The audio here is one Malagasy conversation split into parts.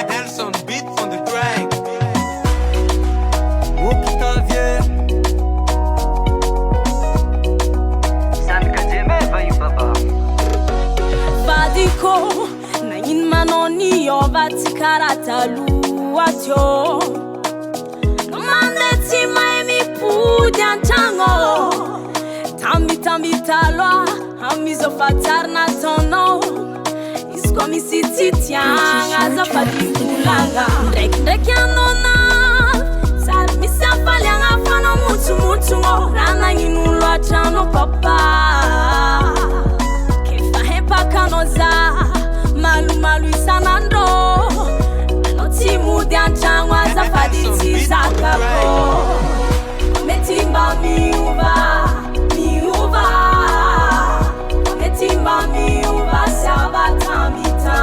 Nelson beat on the track. Octavien Sankajemeva ibaba Vadiko Nain manoni yovati karatalu atyo Nomande tima emi pudian chango Tambi talwa Hamizo fatarna tono Iskomi siti tianga Zafadi kulanga Ndek yanona Salmi safalianga Fano mutu ngo Rana inulwa chano papa Kefa hepa kanoza Malu isanando Anoti mudian changwa Zafadi tizakapo Metimba miuva Metimba miuva Sabatamita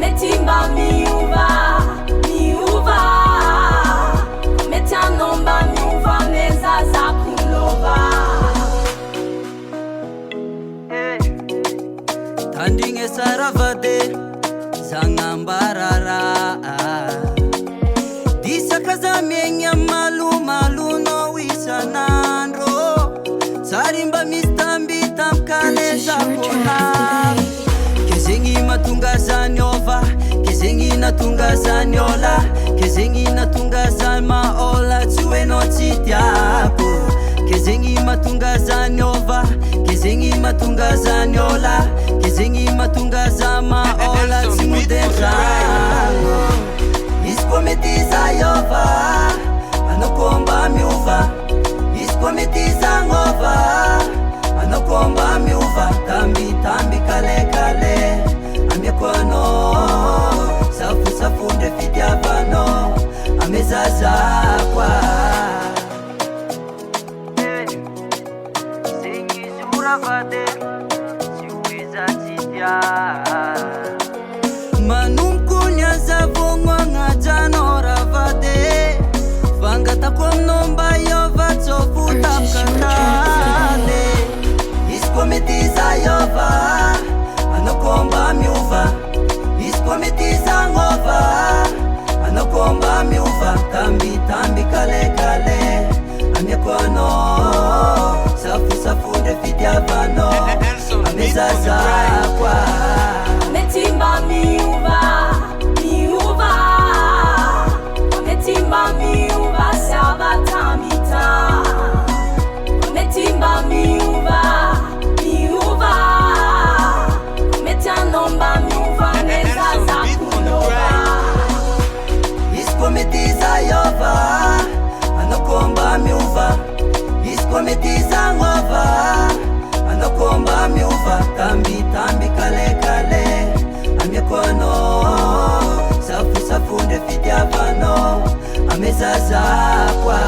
Metimba miuva Metanomba miuva Meza zakulova Tandinge saravade Zangambarara Disakaza mienya malu no wisanandro Sarimba mistambi tamkane zakona Kezengi matunga zanyova Kezengi natunga zanyola Kezengi natunga zalmaola Tue no chitiapo Kezengi matunga zanyova Kezengi matunga zanyola Kezengi matunga zalmaola Timudenzango Iskometiza yova Anokomba miuva Iskometiza ngova Anokomba miuva Tambi kale Amyekono Safu ndefiti avano Amezaza kwa Sengi suravade Siwiza titia Manumkunya zavongwa ngajano ravade Vangata kwa mnomba yova Tsofuta mkatale Iskometiza yova Anokomba miuva Iskometiza ngova Anokomba miuva Tambi kale Amyekono Safu ndefiti avano Amezaza kwa Metimba miuva Metimba miuva Sabatamita Metimba miuva Metanomba miuva Meza zakulova Iskometiza yova Anokomba miuva Iskometiza ngova Anokomba miuva Tambi kale Amyekono Safu ndefiti avano Amezaza kwa